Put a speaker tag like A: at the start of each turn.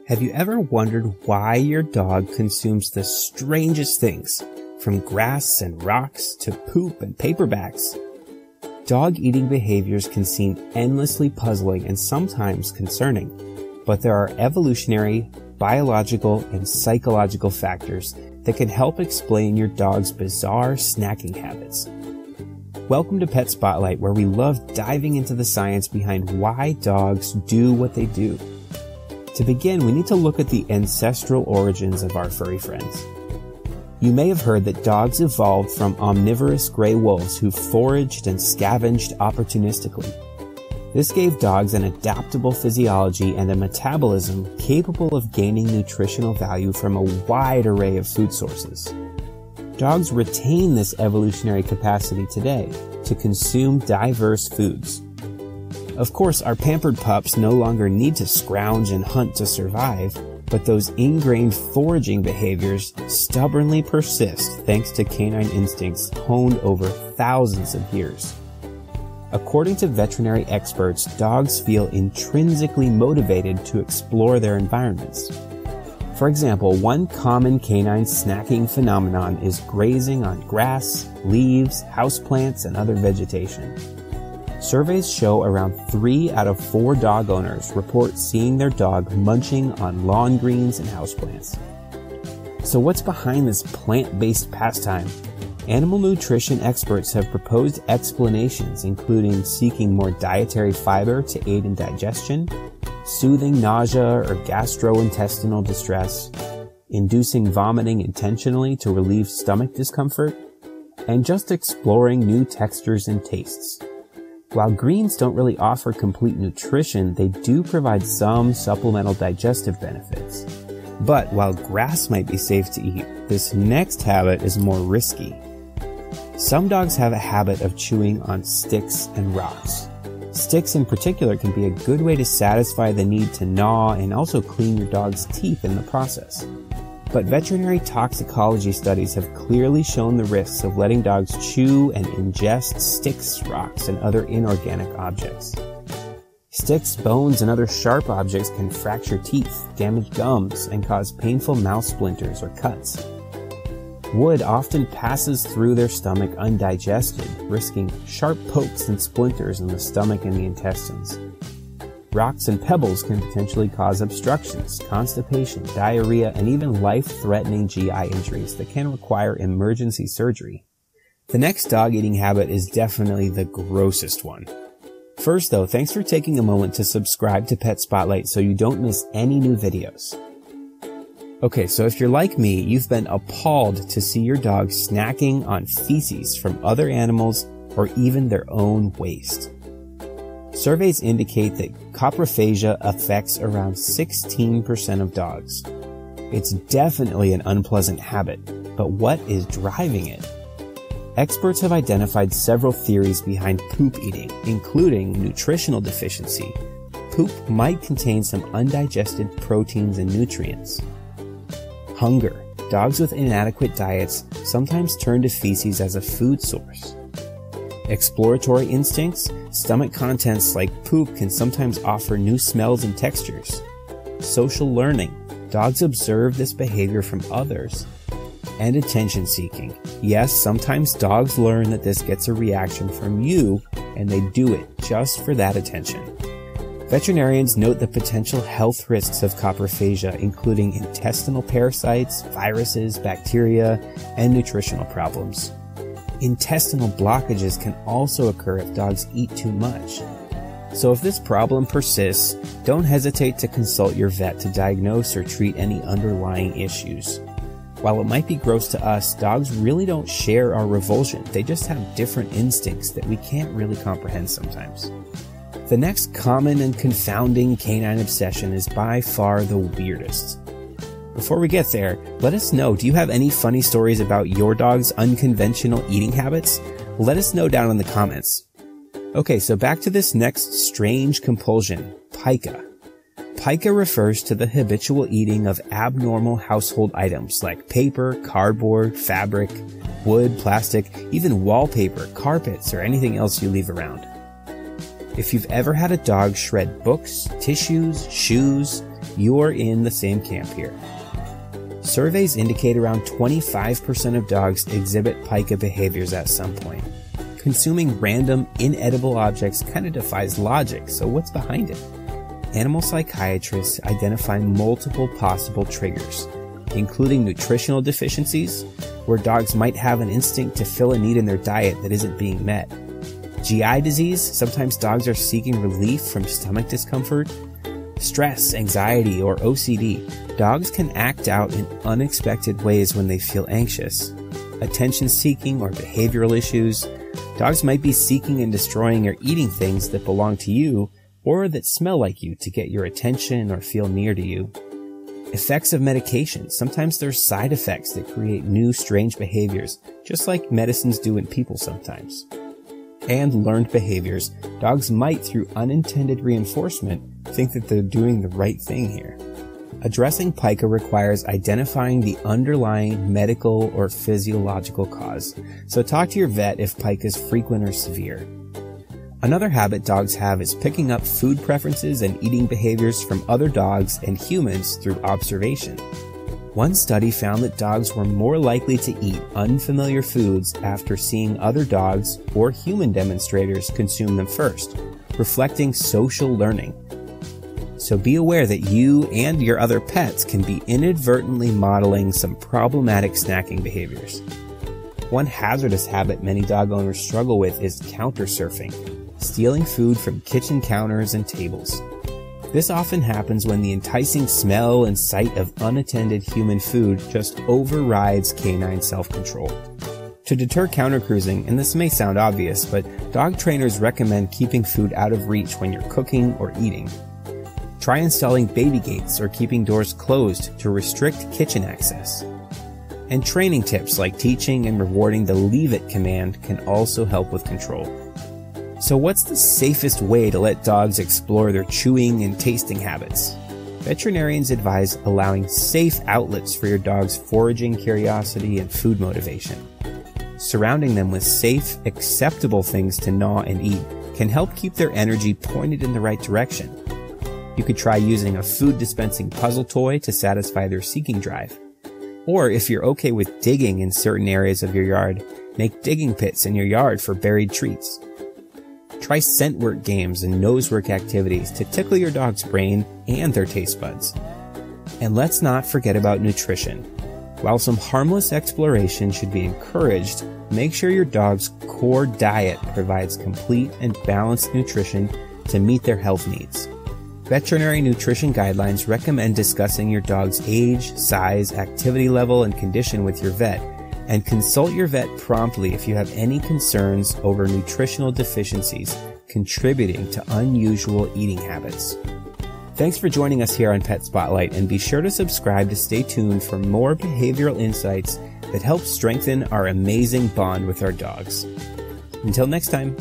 A: Have you ever wondered why your dog consumes the strangest things, from grass and rocks to poop and paperbacks? Dog eating behaviors can seem endlessly puzzling and sometimes concerning, but there are evolutionary, biological, and psychological factors that can help explain your dog's bizarre snacking habits. Welcome to Pet Spotlight, where we love diving into the science behind why dogs do what they do. To begin, we need to look at the ancestral origins of our furry friends. You may have heard that dogs evolved from omnivorous gray wolves who foraged and scavenged opportunistically. This gave dogs an adaptable physiology and a metabolism capable of gaining nutritional value from a wide array of food sources. Dogs retain this evolutionary capacity today to consume diverse foods. Of course, our pampered pups no longer need to scrounge and hunt to survive, but those ingrained foraging behaviors stubbornly persist thanks to canine instincts honed over thousands of years. According to veterinary experts, dogs feel intrinsically motivated to explore their environments. For example, one common canine snacking phenomenon is grazing on grass, leaves, houseplants, and other vegetation. Surveys show around 3 out of 4 dog owners report seeing their dog munching on lawn greens and houseplants. So what's behind this plant-based pastime? Animal nutrition experts have proposed explanations, including seeking more dietary fiber to aid in digestion, soothing nausea or gastrointestinal distress, inducing vomiting intentionally to relieve stomach discomfort, and just exploring new textures and tastes. While greens don't really offer complete nutrition, they do provide some supplemental digestive benefits. But while grass might be safe to eat, this next habit is more risky. Some dogs have a habit of chewing on sticks and rocks. Sticks in particular can be a good way to satisfy the need to gnaw and also clean your dog's teeth in the process. But veterinary toxicology studies have clearly shown the risks of letting dogs chew and ingest sticks, rocks, and other inorganic objects. Sticks, bones, and other sharp objects can fracture teeth, damage gums, and cause painful mouth splinters or cuts. Wood often passes through their stomach undigested, risking sharp pokes and splinters in the stomach and the intestines. Rocks and pebbles can potentially cause obstructions, constipation, diarrhea, and even life-threatening GI injuries that can require emergency surgery. The next dog-eating habit is definitely the grossest one. First though, thanks for taking a moment to subscribe to Pet Spotlight so you don't miss any new videos. Okay, so if you're like me, you've been appalled to see your dog snacking on feces from other animals or even their own waste. Surveys indicate that coprophagia affects around 16% of dogs. It's definitely an unpleasant habit, but what is driving it? Experts have identified several theories behind poop eating, including nutritional deficiency. Poop might contain some undigested proteins and nutrients. Hunger. Dogs with inadequate diets sometimes turn to feces as a food source. Exploratory instincts. Stomach contents like poop can sometimes offer new smells and textures. Social learning. Dogs observe this behavior from others. And attention seeking. Yes, sometimes dogs learn that this gets a reaction from you, and they do it just for that attention. Veterinarians note the potential health risks of coprophagia, including intestinal parasites, viruses, bacteria, and nutritional problems. Intestinal blockages can also occur if dogs eat too much. So if this problem persists, don't hesitate to consult your vet to diagnose or treat any underlying issues. While it might be gross to us, dogs really don't share our revulsion. They just have different instincts that we can't really comprehend sometimes. The next common and confounding canine obsession is by far the weirdest. Before we get there, let us know, do you have any funny stories about your dog's unconventional eating habits? Let us know down in the comments. Okay, so back to this next strange compulsion, pica. Pica refers to the habitual eating of abnormal household items like paper, cardboard, fabric, wood, plastic, even wallpaper, carpets, or anything else you leave around. If you've ever had a dog shred books, tissues, shoes, you're in the same camp here. Surveys indicate around 25% of dogs exhibit pica behaviors at some point. Consuming random, inedible objects kind of defies logic, so what's behind it? Animal psychiatrists identify multiple possible triggers, including nutritional deficiencies, where dogs might have an instinct to fill a need in their diet that isn't being met. GI disease, sometimes dogs are seeking relief from stomach discomfort. Stress, anxiety, or OCD, dogs can act out in unexpected ways when they feel anxious. Attention-seeking or behavioral issues, dogs might be seeking and destroying or eating things that belong to you or that smell like you to get your attention or feel near to you. Effects of medication, sometimes there's side effects that create new strange behaviors, just like medicines do in people sometimes. And learned behaviors, dogs might, through unintended reinforcement, think that they're doing the right thing here. Addressing pica requires identifying the underlying medical or physiological cause, so talk to your vet if pica is frequent or severe. Another habit dogs have is picking up food preferences and eating behaviors from other dogs and humans through observation. One study found that dogs were more likely to eat unfamiliar foods after seeing other dogs or human demonstrators consume them first, reflecting social learning. So be aware that you and your other pets can be inadvertently modeling some problematic snacking behaviors. One hazardous habit many dog owners struggle with is counter surfing, stealing food from kitchen counters and tables. This often happens when the enticing smell and sight of unattended human food just overrides canine self-control. To deter counter-cruising, and this may sound obvious, but dog trainers recommend keeping food out of reach when you're cooking or eating. Try installing baby gates or keeping doors closed to restrict kitchen access. And training tips like teaching and rewarding the leave it command can also help with control. So what's the safest way to let dogs explore their chewing and tasting habits? Veterinarians advise allowing safe outlets for your dog's foraging curiosity and food motivation. Surrounding them with safe, acceptable things to gnaw and eat can help keep their energy pointed in the right direction. You could try using a food dispensing puzzle toy to satisfy their seeking drive. Or if you're okay with digging in certain areas of your yard, make digging pits in your yard for buried treats. Try scent work games and nose work activities to tickle your dog's brain and their taste buds. And let's not forget about nutrition. While some harmless exploration should be encouraged, make sure your dog's core diet provides complete and balanced nutrition to meet their health needs. Veterinary nutrition guidelines recommend discussing your dog's age, size, activity level, and condition with your vet, and consult your vet promptly if you have any concerns over nutritional deficiencies contributing to unusual eating habits. Thanks for joining us here on Pet Spotlight, and be sure to subscribe to stay tuned for more behavioral insights that help strengthen our amazing bond with our dogs. Until next time.